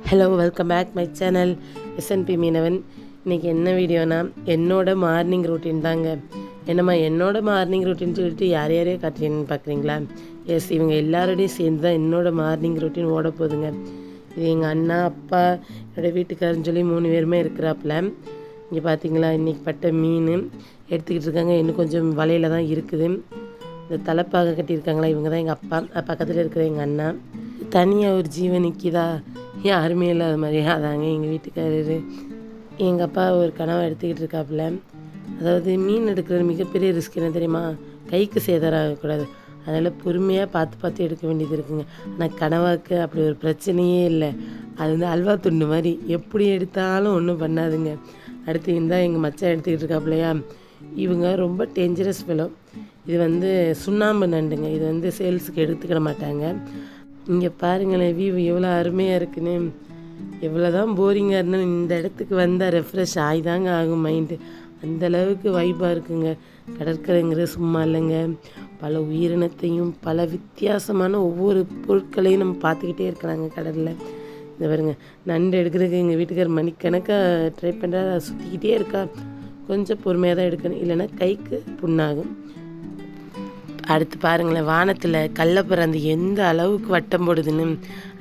Hello, welcome back my channel SNB Meenavan. இன்றைக்கி என்ன வீடியோனா, என்னோட மார்னிங் ரொட்டீன் தாங்க. என்னம்மா என்னோட மார்னிங் ரொட்டீன் சொல்லிட்டு யாரையோ காட்டுறீங்கன்னு பார்க்குறீங்களா? எஸ், இவங்க எல்லாரோடையும் சேர்ந்து தான் என்னோடய மார்னிங் ரொட்டீன் ஓட போகுதுங்க. இது எங்கள் அண்ணா, அப்பா, என்னோடய வீட்டுக்காரன்னு சொல்லி 3 பேருமே இருக்கிறாப்புல. இங்கே பார்த்தீங்களா, இன்றைக்கி பட்ட மீன் எடுத்துக்கிட்டு இருக்காங்க. இன்னும் கொஞ்சம் வலையில் தான் இருக்குது. இந்த தலைப்பாக கட்டியிருக்காங்களா, இவங்க தான் எங்கள் அப்பா. பக்கத்தில் இருக்கிற எங்கள் அண்ணா. தனியாக ஒரு ஜீவன் நிற்கிதா, யாருமே இல்லாத மாதிரி அதாங்க எங்கள் வீட்டுக்காரரு. எங்கள் அப்பா ஒரு கனவை எடுத்துக்கிட்டு இருக்காப்புல. அதாவது மீன் எடுக்கிறது மிகப்பெரிய ரிஸ்க் என்ன தெரியுமா? கைக்கு சேதாரம் ஆகக்கூடாது. அதனால் பொறுமையாக பார்த்து எடுக்க வேண்டியது இருக்குங்க. ஆனால் கனவாக்கு அப்படி ஒரு பிரச்சனையே இல்லை. அது வந்து அல்வா துண்டு மாதிரி, எப்படி எடுத்தாலும் ஒன்றும் பண்ணாதுங்க. அடுத்து இருந்தால் எங்கள் மச்சான் எடுத்துக்கிட்டு இருக்காப்புலையா, இவங்க ரொம்ப டேஞ்சரஸ் ஃபெலோ. இது வந்து சுண்ணாம்பு நண்டுங்க. இது வந்து சேல்ஸுக்கு எடுத்துக்கிட மாட்டாங்க. இங்கே பாருங்களேன், வியூ எவ்வளோ அருமையாக இருக்குன்னு. எவ்வளோ தான் போரிங்காக இருந்தாலும் இந்த இடத்துக்கு வந்தால் ரெஃப்ரெஷ் ஆகிதாங்க ஆகும் மைண்டு. அந்தளவுக்கு வைப்பாக இருக்குங்க. கடற்கரைங்கிறது சும்மா இல்லைங்க. பல உயிரினத்தையும் பல வித்தியாசமான ஒவ்வொரு பொருட்களையும் நம்ம பார்த்துக்கிட்டே இருக்கலாங்க கடலில். இந்த பாருங்க, நண்டு எடுக்கிறதுக்கு எங்கள் வீட்டுக்கார் மணிக்கணக்காக ட்ரை பண்ணுறா, சுற்றிக்கிட்டே இருக்கா. கொஞ்சம் பொறுமையாக தான் எடுக்கணும், இல்லைன்னா கைக்கு புண்ணாகும். அடுத்து பாருங்களேன், வானத்தில் கள்ளப்பறந்து எந்த அளவுக்கு வட்டம் போடுதுன்னு.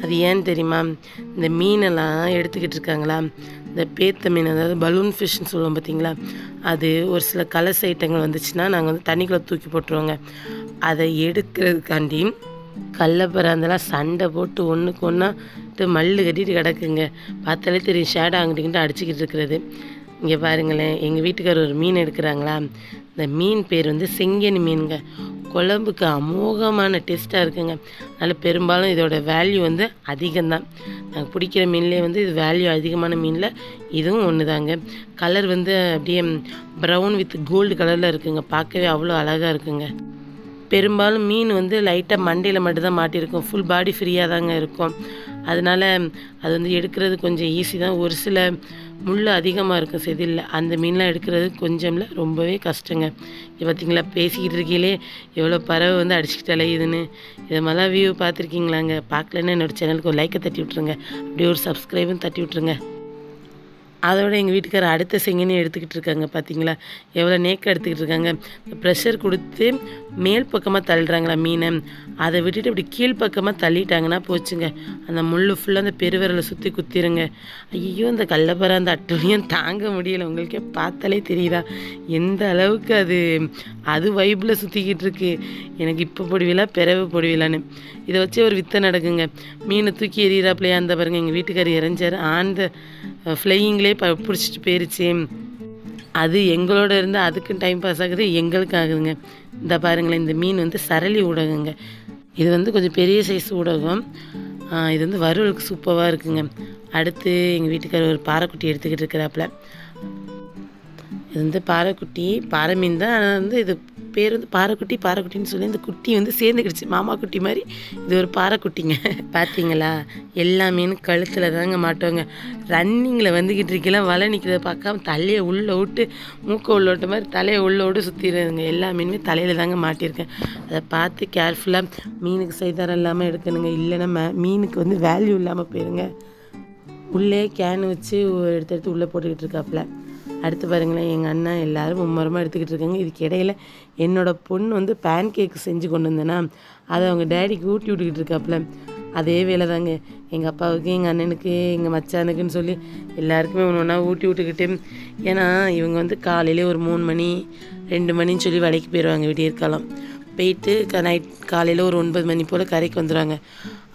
அது ஏன்னு தெரியுமா? இந்த மீனெல்லாம் எடுத்துக்கிட்டு இருக்காங்களா, இந்த பேத்த மீன், அதாவது பலூன் ஃபிஷ்ன்னு சொல்லுவோம் பார்த்தீங்களா, அது ஒரு சில கலர்ஸ் ஐட்டங்கள் வந்துச்சுன்னா நாங்கள் வந்து தண்ணிக்குள்ளே தூக்கி போட்டுருவோங்க. அதை எடுக்கிறதுக்காண்டி கள்ளப்பறந்தெல்லாம் சண்டை போட்டு ஒன்றுக்கு ஒன்றா மல்லு கட்டிட்டு கிடக்குங்க. பார்த்தாலே தெரியும், ஷேடோ அங்கிட்டு அடிச்சுக்கிட்டு இருக்கிறது. இங்கே பாருங்களேன், எங்கள் வீட்டுக்கார் ஒரு மீன் எடுக்கிறாங்களா. இந்த மீன் பேர் வந்து செங்கனி மீனுங்க. குழம்புக்கு அமோகமான டேஸ்ட்டாக இருக்குங்க. அதனால் பெரும்பாலும் இதோட வேல்யூ வந்து அதிகம்தான். நாங்கள் பிடிக்கிற மீன்லேயே வந்து இது வேல்யூ அதிகமான மீனில் இதுவும் ஒன்று தாங்க. கலர் வந்து அப்படியே ப்ரௌன் வித் கோல்டு கலரில் இருக்குங்க. பார்க்கவே அவ்வளோ அழகாக இருக்குங்க. பெரும்பாலும் மீன் வந்து லைட்டாக மண்டையில் மட்டும்தான் மாட்டியிருக்கும். ஃபுல் பாடி ஃப்ரீயாக தாங்க இருக்கும். அதனால் அது வந்து எடுக்கிறது கொஞ்சம் ஈஸி தான். ஒரு சில முள் அதிகமாக இருக்கும் செதில்ல. அந்த மீன்லாம் எடுக்கிறது கொஞ்சம்ல ரொம்பவே கஷ்டங்க. இது பார்த்திங்களா, பேசிக்கிட்டு இருக்கையிலே எவ்வளோ பறவை வந்து அடிச்சுக்கிட்டு அலையுதுன்னு. இதை மாதிரிலாம் வியூ பார்த்துருக்கீங்களாங்க? பார்க்கலன்னா என்னோடய சேனலுக்கு ஒரு லைக்கை தட்டி விட்ருங்க. அப்படியே ஒரு சப்ஸ்கிரைபும் தட்டி விட்ருங்க. அதோட எங்கள் வீட்டுக்கார அடுத்த செங்கனி எடுத்துக்கிட்டு இருக்காங்க. பார்த்தீங்களா, எவ்வளோ நேக்காக எடுத்துக்கிட்டு இருக்காங்க. ப்ரெஷர் கொடுத்து மேல் பக்கமாக தள்ளுறாங்களா மீனை. அதை விட்டுட்டு இப்படி கீழ்ப்பக்கமாக தள்ளிட்டாங்கன்னா போச்சுங்க, அந்த முள் ஃபுல்லாக அந்த பெருவிரலை சுற்றி குத்திருங்க. ஐயோ, அந்த கள்ளப்பற அந்த அட்டொழியும் தாங்க முடியலை. உங்களுக்கே பார்த்தாலே தெரியுதா எந்த அளவுக்கு அது வைப்பில் சுற்றிக்கிட்டு இருக்கு. எனக்கு இப்போ பொடிவிலா பிறவு பொடிவிலான்னு இதை வச்சு ஒரு வித்தை நடக்குங்க. மீனை தூக்கி எறிகிறாப்பிலையா, அந்த பாருங்க எங்கள் வீட்டுக்காரர் இறஞ்சார். ஆந்த ஃப்ளையிங்லேயே பிடிச்சிட்டு போயிருச்சு. அது எங்களோட இருந்து அதுக்கும் டைம் பாஸ் ஆகுது, எங்களுக்கு ஆகுதுங்க. இந்த பாருங்களேன், இந்த மீன் வந்து சரளி ஊடகங்க. இது வந்து கொஞ்சம் பெரிய சைஸ் ஊடகம். இது வந்து வறுவலுக்கு சூப்பராக இருக்குங்க. அடுத்து எங்கள் வீட்டுக்காரர் ஒரு பாறைக்குட்டி எடுத்துக்கிட்டு இருக்கிறாப்புல. இது வந்து பாறை மீன் தான். ஆனால் வந்து இது பேர் வந்து பாறைக்குட்டின்னு சொல்லி இந்த குட்டி வந்து சேர்ந்துக்கிடுச்சு, மாமா குட்டி மாதிரி. இது ஒரு பாறைக்குட்டிங்க. பார்த்தீங்களா, எல்லா மீனும் கழுத்தில் தாங்க மாட்டோங்க. ரன்னிங்கில் வந்துக்கிட்டு இருக்கலாம், வலை நிற்கிறத பார்க்காம தலையை உள்ளே விட்டு, மூக்கை உள்ள விட்ட மாதிரி தலையை உள்ளே விட்டு சுற்றிடுறதுங்க. எல்லா மீனுமே தலையில் தாங்க மாட்டியிருக்கேன். அதை பார்த்து கேர்ஃபுல்லாக மீனுக்கு சைதாரம் இல்லாமல் எடுக்கணுங்க. இல்லைன்னா மீனுக்கு வந்து வேல்யூ இல்லாமல் போயிருங்க. உள்ளே கேன் வச்சு எடுத்து உள்ளே போட்டுக்கிட்டு இருக்காப்புல. அடுத்து பாருங்களேன், எங்கள் அண்ணா எல்லோரும் மும்மரமாக எடுத்துக்கிட்டு இருக்காங்க. இதுக்கு இடையில என்னோடய பொண்ணு வந்து பேன் கேக்கு செஞ்சு கொண்டு வந்தேன்னா அதை அவங்க டேடிக்கு ஊட்டி விட்டுக்கிட்டு இருக்காப்புல. அதே வேலை தாங்க. எங்கள் அப்பாவுக்கு, எங்கள் அண்ணனுக்கு, எங்கள் மச்சானுக்குன்னு சொல்லி எல்லாருக்குமே ஒன்று ஒன்றா ஊட்டி விட்டுக்கிட்டு. ஏன்னா இவங்க வந்து காலையிலே ஒரு 3 மணி 2 மணின்னு சொல்லி வேலைக்கு போயிடுவாங்க. விடியற்காலம் போயிட்டு நைட் காலையில் ஒரு 9 மணி போல் கரைக்கு வந்துடுவாங்க.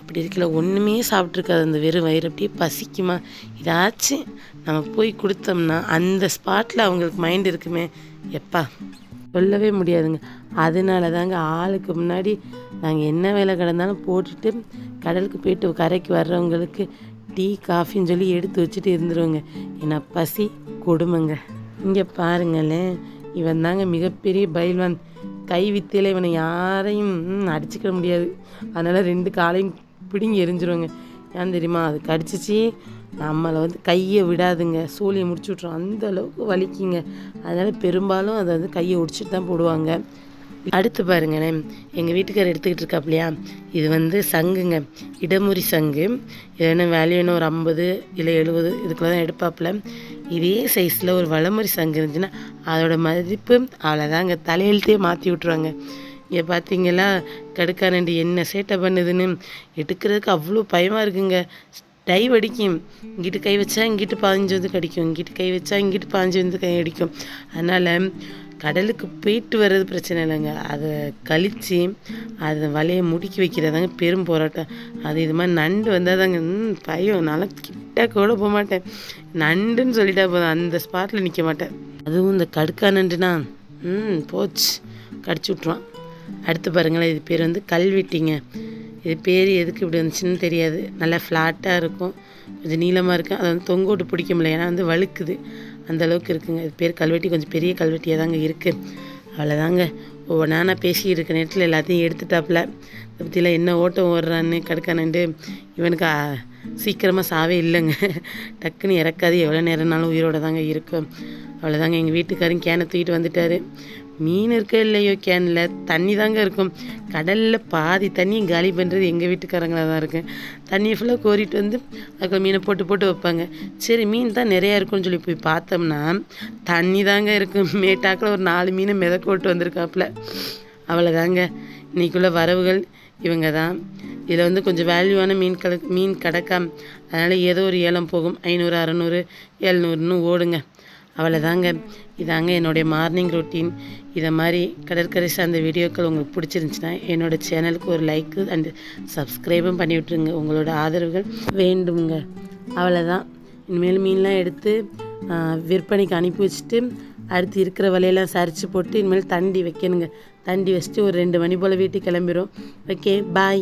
அப்படி இருக்கல ஒன்றுமே சாப்பிட்ருக்காது அந்த வெறும் வயிறு. அப்படியே பசிக்குமா, ஏதாச்சும் நம்ம போய் கொடுத்தோம்னா அந்த ஸ்பாட்டில் அவங்களுக்கு மைண்ட் இருக்குமே, எப்பா சொல்லவே முடியாதுங்க. அதனால தாங்க ஆளுக்கு முன்னாடி நாங்கள் என்ன வேலை கிடந்தாலும் போட்டுட்டு கடலுக்கு போயிட்டு கரைக்கு வர்றவங்களுக்கு டீ காஃபின்னு சொல்லி எடுத்து வச்சுட்டு இருந்துருவோங்க. ஏன்னா பசி கொடுமைங்க. இங்கே பாருங்களேன், இவன் தாங்க மிகப்பெரிய பைல்வான். கை வித்தையில் இவனை யாரையும் அடிச்சுக்க முடியாது. அதனால் 2 காலையும் பிடிங்கி எரிஞ்சிருவாங்க. ஏன் தெரியுமா, அது கடிச்சிச்சு நம்மளை வந்து கையை விடாதுங்க, சூழியை முடிச்சு விட்ரும். அந்த அளவுக்கு வலிக்குங்க. அதனால் பெரும்பாலும் அதை வந்து கையை ஒடிச்சிட்டு தான் போடுவாங்க. அடுத்து பாருங்களேன், எங்கள் வீட்டுக்காரர் எடுத்துக்கிட்டு இருக்காப்லையா, இது வந்து சங்குங்க, இடமுறி சங்கு. இது என்ன வேல்யூ என்ன ஒரு 50 இல்லை 70 இதுக்குள்ள தான் எடுப்பாப்புல. இதே சைஸில் ஒரு வளமுறி சங்கு இருந்துச்சுன்னா அதோட மதிப்பு அவ்வளோதாங்க, தலையெழுத்தையே மாற்றி விட்ருவாங்க. இங்கே பார்த்தீங்களா கடுக்கானண்டி என்ன சேட்டை பண்ணுதுன்னு, எடுக்கிறதுக்கு அவ்வளோ பயமாக இருக்குங்க. டைவ் அடிக்கும், இங்கிட்டு கை வச்சா இங்கிட்டு 15 வந்து கடிக்கும், இங்கிட்டு கை வச்சா இங்கிட்டு 15 வந்து கை அடிக்கும். அதனால் கடலுக்கு போயிட்டு வர்றது பிரச்சனை இல்லைங்க, அதை கழித்து அதை வலையை முடுக்கி வைக்கிறதாங்க பெரும் போராட்டம். அது இது மாதிரி நண்டு வந்தால் தாங்க பயம், நல்லா கிட்ட கூட போக மாட்டேன். நண்டுன்னு சொல்லிட்டா போதும், அந்த ஸ்பாட்டில் நிற்க மாட்டேன். அதுவும் இந்த கடுக்கா நண்டுனா போச்சு, கடிச்சு விட்ருவான். அடுத்து பாருங்களேன், இது பேர் வந்து கல்வெட்டிங்க. இது பேர் எதுக்கு இப்படி வந்துச்சுன்னு தெரியாது. நல்லா ஃப்ளாட்டாக இருக்கும், கொஞ்சம் நீளமாக இருக்கும். அதை வந்து தொங்க விட்டு பிடிக்க முடியல, ஏன்னா வந்து வழுக்குது, அந்தளவுக்கு இருக்குங்க. இது பேர் கல்வெட்டி, கொஞ்சம் பெரிய கல்வெட்டியாக தாங்க இருக்குது. அவ்வளோதாங்க. ஒவ்வொன்றா நான் பேசிக்கிட்டு இருக்க நேரத்தில் எல்லாத்தையும் எடுத்துட்டாப்புல. இதை பற்றிலாம் என்ன ஓட்டம் ஓடுறான்னு கடுக்கானண்டு. இவனுக்கு சீக்கிரமாக சாவே இல்லைங்க, டக்குன்னு இறக்காது, எவ்வளோ நேரம்னாலும் உயிரோடு தாங்க இருக்கும். அவ்வளோதாங்க. எங்கள் வீட்டுக்காரன் கேனை தூக்கிட்டு வந்துட்டார். மீன் இருக்க இல்லையோ கேனில் தண்ணி தாங்க இருக்கும். கடலில் பாதி தண்ணியும் காலி பண்ணுறது எங்கள் வீட்டுக்காரங்களாக தான் இருக்குது. தண்ணியை ஃபுல்லாக கோரிட்டு வந்து அதுக்குள்ள மீனை போட்டு போட்டு வைப்பாங்க. சரி மீன் தான் நிறையா இருக்கும்னு சொல்லி போய் பார்த்தோம்னா தண்ணி தாங்க இருக்கும். மேட்டாக்கில் ஒரு 4 மீனை மிதக்கோட்டு வந்திருக்காப்புல. அவ்வளோதாங்க. இன்றைக்குள்ள வரவுகள் இவங்க தான். இதில் வந்து கொஞ்சம் வேல்யூவான மீன் கிடக்காம, அதனால் ஏதோ ஒரு ஏலம் போகும், 500 600 700ன்னு ஓடுங்க. அவ்வளோதாங்க. இதாங்க என்னுடைய மார்னிங் ரொட்டீன். இதை மாதிரி கடற்கரை சார்ந்த வீடியோக்கள் உங்களுக்கு பிடிச்சிருந்துச்சுன்னா என்னோடய சேனலுக்கு ஒரு லைக்கு அண்டு சப்ஸ்கிரைபும் பண்ணி விட்ருங்க. உங்களோட ஆதரவுகள் வேண்டுங்க. அவ்வளோதான். இனிமேல் மீன்லாம் எடுத்து விற்பனைக்கு அனுப்பி வச்சுட்டு அடுத்து இருக்கிற வலையெல்லாம் சரித்து போட்டு இனிமேல் தண்டி வைக்கணுங்க. தண்டி வச்சுட்டு ஒரு 2 மணி போல் வீட்டுக்கு கிளம்பிடும். ஓகே, பாய்.